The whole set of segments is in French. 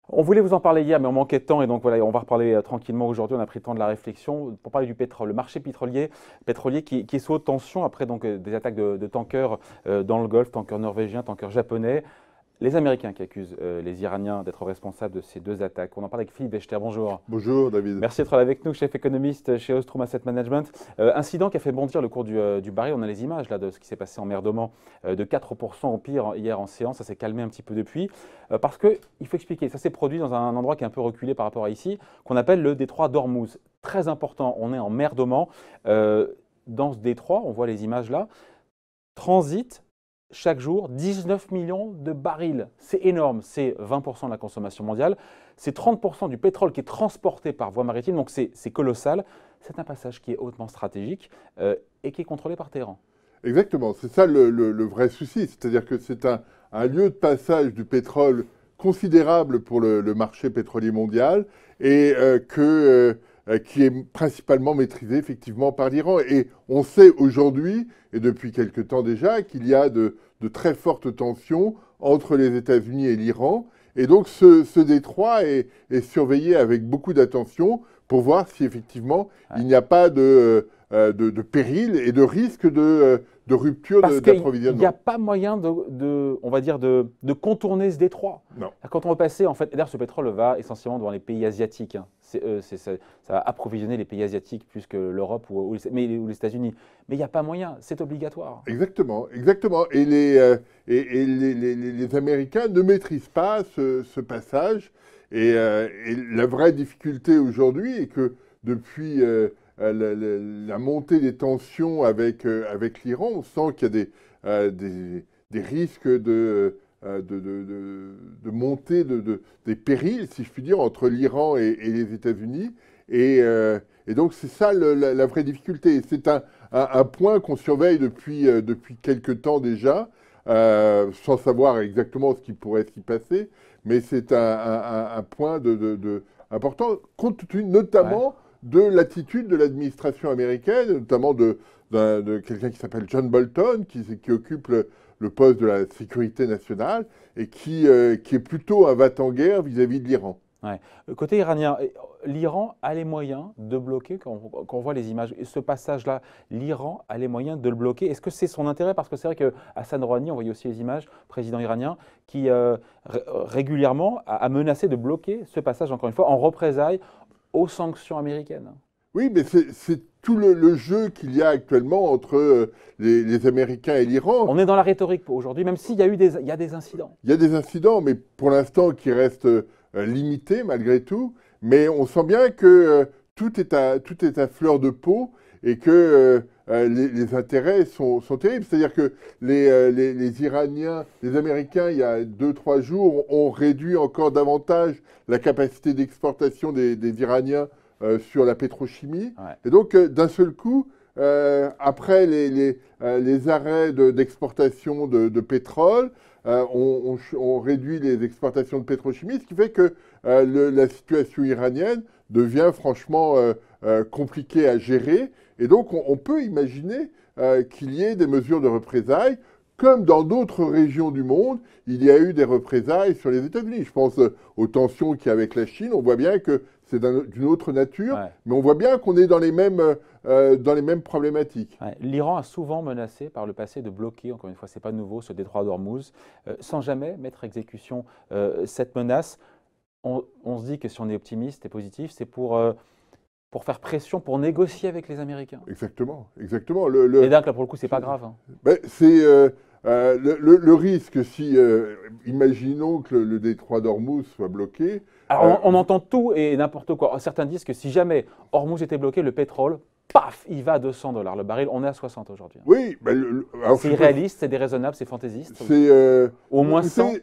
On voulait vous en parler hier, mais on manquait de temps, et donc voilà, on va reparler tranquillement aujourd'hui. On a pris le temps de la réflexion pour parler du pétrole, le marché pétrolier qui est sous haute tension après donc, des attaques de tankers dans le Golfe, tankers norvégiens, tankers japonais. Les Américains qui accusent les Iraniens d'être responsables de ces deux attaques. On en parle avec Philippe Wechter. Bonjour. Bonjour David. Merci d'être là avec nous, chef économiste chez Ostrom Asset Management. Incident qui a fait bondir le cours du baril. On a les images là, de ce qui s'est passé en mer d'Oman, de 4% au pire hier en séance. Ça s'est calmé un petit peu depuis. Parce qu'il faut expliquer, ça s'est produit dans un endroit qui est un peu reculé par rapport à ici, qu'on appelle le détroit d'Ormuz. Très important, on est en mer d'Oman. Dans ce détroit, on voit les images là, transit chaque jour 19 millions de barils. C'est énorme, c'est 20% de la consommation mondiale. C'est 30% du pétrole qui est transporté par voie maritime, donc c'est colossal. C'est un passage qui est hautement stratégique et qui est contrôlé par Téhéran. Exactement, c'est ça le vrai souci. C'est-à-dire que c'est un lieu de passage du pétrole considérable pour le marché pétrolier mondial et qui est principalement maîtrisé effectivement par l'Iran. Et on sait aujourd'hui, et depuis quelque temps déjà, qu'il y a de très fortes tensions entre les États-Unis et l'Iran. Et donc ce détroit est surveillé avec beaucoup d'attention pour voir si effectivement il n'y a pas de péril et de risque de rupture d'approvisionnement. Il n'y a pas moyen on va dire de contourner ce détroit. Non. Quand on va passer, en fait, d'ailleurs ce pétrole va essentiellement dans les pays asiatiques. Hein. Ça va approvisionner les pays asiatiques plus que l'Europe ou les États-Unis. Mais il n'y a pas moyen, c'est obligatoire. Exactement, exactement. Et les Américains ne maîtrisent pas ce passage. Et la vraie difficulté aujourd'hui est que depuis la montée des tensions avec l'Iran, on sent qu'il y a des risques de montée des périls, si je puis dire, entre l'Iran et les États-Unis. Et donc, c'est ça la vraie difficulté. C'est un point qu'on surveille depuis quelque temps déjà, sans savoir exactement ce qui pourrait s'y passer. Mais c'est un point important, compte tenu notamment de l'attitude de l'administration américaine, notamment de quelqu'un qui s'appelle John Bolton, qui occupe le poste de la sécurité nationale et qui est plutôt un va-t-en-guerre vis-à-vis de l'Iran. Ouais. Côté iranien, l'Iran a les moyens de bloquer, quand on voit les images, et ce passage-là, l'Iran a les moyens de le bloquer. Est-ce que c'est son intérêt? Parce que c'est vrai que Hassan Rouhani, on voyait aussi les images, président iranien, qui régulièrement a menacé de bloquer ce passage, encore une fois, en représailles aux sanctions américaines. Oui, mais c'est tout le jeu qu'il y a actuellement entre les Américains et l'Iran. On est dans la rhétorique aujourd'hui, même s'il y a des incidents. Il y a des incidents, mais pour l'instant qui restent limités malgré tout. Mais on sent bien que tout est à fleur de peau et que les intérêts sont terribles. C'est-à-dire que les Iraniens, les Américains, il y a 2-3 jours, ont réduit encore davantage la capacité d'exportation des Iraniens sur la pétrochimie. Ouais. Et donc, d'un seul coup, après les arrêts d'exportation de pétrole, on réduit les exportations de pétrochimie, ce qui fait que la situation iranienne devient franchement compliquée à gérer. Et donc, on peut imaginer qu'il y ait des mesures de représailles, comme dans d'autres régions du monde, il y a eu des représailles sur les États-Unis. Je pense aux tensions qu'il y a avec la Chine. On voit bien que c'est d'une autre nature, ouais. Mais on voit bien qu'on est dans les mêmes problématiques. Ouais. L'Iran a souvent menacé par le passé de bloquer, encore une fois, ce n'est pas nouveau, ce détroit d'Ormuz, sans jamais mettre à exécution cette menace. On se dit que si on est optimiste et positif, c'est pour faire pression, pour négocier avec les Américains. Exactement, exactement. Et donc là, pour le coup, c'est pas grave. Hein. Ben, c'est le risque, si imaginons que le détroit d'Ormuz soit bloqué. Alors, on entend tout et n'importe quoi. Certains disent que si jamais Ormuz était bloqué, le pétrole, paf, il va à $200 le baril. On est à 60 aujourd'hui. Oui. Ben, c'est irréaliste, c'est déraisonnable, c'est fantaisiste. Au moins 100.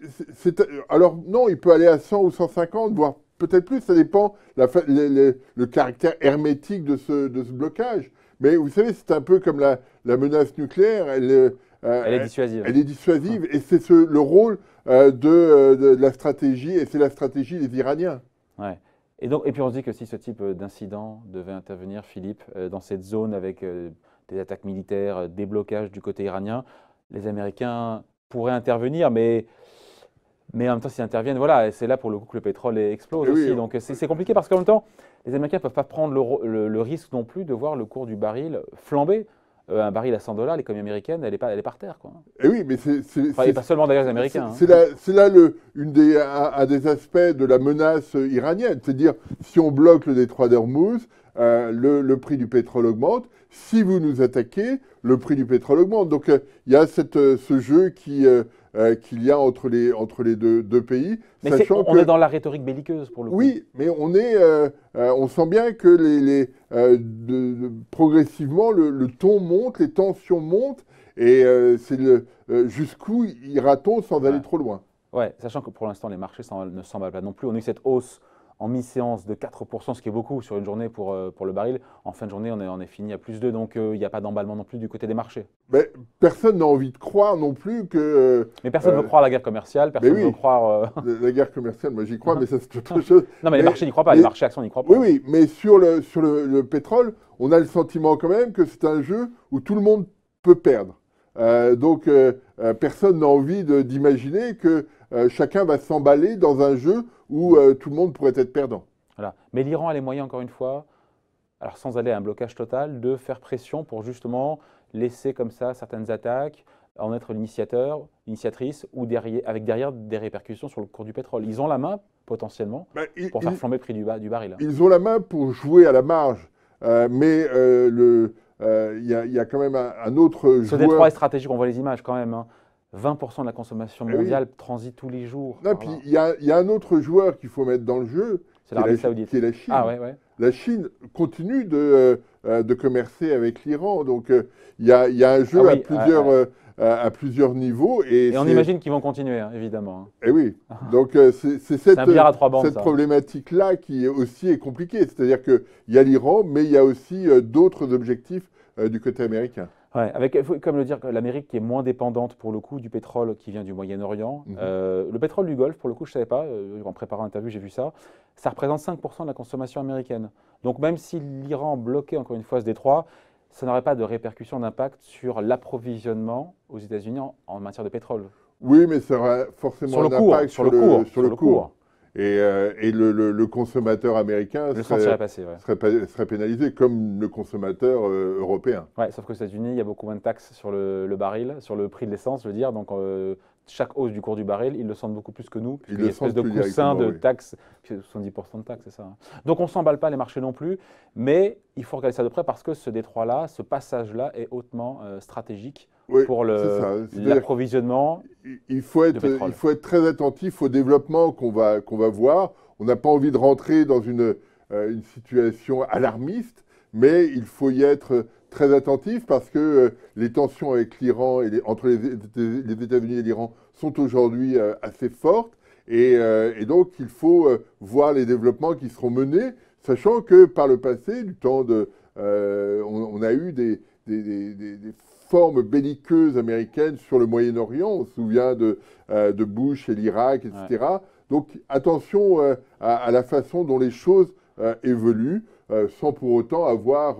Alors non, il peut aller à 100 ou 150, voire peut-être plus. Ça dépend le caractère hermétique de ce blocage. Mais vous savez, c'est un peu comme la menace nucléaire. Elle est dissuasive. Elle est dissuasive. Et c'est le rôle de la stratégie, et c'est la stratégie des Iraniens. Ouais. Et puis on se dit que si ce type d'incident devait intervenir, Philippe, dans cette zone avec des attaques militaires, des blocages du côté iranien, les Américains pourraient intervenir, mais en même temps, s'ils interviennent, voilà, c'est là pour le coup que le pétrole explose aussi. Oui, Donc c'est compliqué parce qu'en même temps, les Américains ne peuvent pas prendre le risque non plus de voir le cours du baril flamber. Un baril à 100 $, l'économie américaine, elle est par terre, quoi. et oui, mais Enfin, et pas seulement d'ailleurs les Américains. c'est là un des aspects de la menace iranienne. C'est-à-dire, si on bloque le détroit d'Ormuz, le prix du pétrole augmente. Si vous nous attaquez, le prix du pétrole augmente. Donc, il y a ce jeu qu'il y a entre les deux pays. Mais on est dans la rhétorique belliqueuse, pour le coup. Oui, mais on sent bien que progressivement, le ton monte, les tensions montent, et jusqu'où ira-t-on sans aller trop loin? Ouais, sachant que pour l'instant, les marchés ne s'emballent pas non plus. On a eu cette hausse en mi-séance de 4%, ce qui est beaucoup sur une journée pour le baril. En fin de journée, on est fini à plus 2, donc il n'y a pas d'emballement non plus du côté des marchés. Mais personne n'a envie de croire non plus que... Mais personne ne veut croire à la guerre commerciale, personne ne veut croire... La guerre commerciale, moi j'y crois, mais ça c'est autre chose. Non, mais les marchés n'y croient pas, les marchés actions n'y croient pas. Oui, oui, mais sur le pétrole, on a le sentiment quand même que c'est un jeu où tout le monde peut perdre. Donc personne n'a envie d'imaginer que chacun va s'emballer dans un jeu où tout le monde pourrait être perdant. Voilà. Mais l'Iran a les moyens, encore une fois, alors sans aller à un blocage total, de faire pression pour justement laisser comme ça certaines attaques, en être l'initiateur, l'initiatrice, ou avec derrière des répercussions sur le cours du pétrole. Ils ont la main, potentiellement, pour faire flamber le prix du baril. Ils ont la main pour jouer à la marge, mais il y a quand même un autre joueur. Ce détroit est stratégique, on voit les images quand même. 20% de la consommation mondiale transite tous les jours. Non, puis il y a un autre joueur qu'il faut mettre dans le jeu, c'est l'Arabie Saoudite. Qui est la Chine. Ah, ouais. La Chine continue de commercer avec l'Iran, donc il y a un jeu à plusieurs niveaux. Et on imagine qu'ils vont continuer, hein, évidemment. Et oui, donc c'est cette bandes, problématique-là qui aussi est compliquée. C'est-à-dire qu'il y a l'Iran, mais il y a aussi d'autres objectifs du côté américain. Ouais, il faut comme le dire, l'Amérique qui est moins dépendante pour le coup du pétrole qui vient du Moyen-Orient. Le pétrole du Golfe, pour le coup, je ne savais pas, en préparant l'interview, j'ai vu ça, ça représente 5% de la consommation américaine. Donc même si l'Iran bloquait encore une fois ce détroit, ça n'aurait pas de répercussion, d'impact sur l'approvisionnement aux États-Unis en matière de pétrole. Oui, mais ça aura forcément un impact sur le cours. Et le consommateur américain serait pénalisé comme le consommateur européen. Oui, sauf qu'aux États-Unis, il y a beaucoup moins de taxes sur le baril, sur le prix de l'essence, je veux dire. Donc, chaque hausse du cours du baril, ils le sentent beaucoup plus que nous. Il y a une espèce de coussin de taxes, 70% de taxes, c'est ça. Donc, on ne s'emballe pas les marchés non plus. Mais il faut regarder ça de près parce que ce détroit-là, ce passage-là est hautement stratégique. Oui, pour l'approvisionnement. Il faut être très attentif au développement qu'on va voir. On n'a pas envie de rentrer dans une situation alarmiste, mais il faut y être très attentif parce que les tensions avec l'Iran et entre les États-Unis et l'Iran sont aujourd'hui assez fortes. Et donc, il faut voir les développements qui seront menés, sachant que par le passé, on a eu des formes belliqueuses américaines sur le Moyen-Orient. On se souvient de Bush et l'Irak, etc. Ouais. Donc attention à la façon dont les choses évoluent, sans pour autant avoir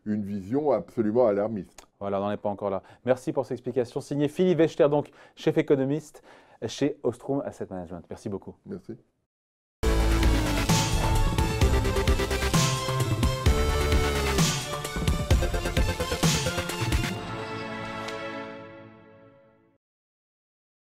une vision absolument alarmiste. Voilà, on n'en est pas encore là. Merci pour cette explication. Signé Philippe Wechter, donc chef économiste chez Ostrom Asset Management. Merci beaucoup. Merci.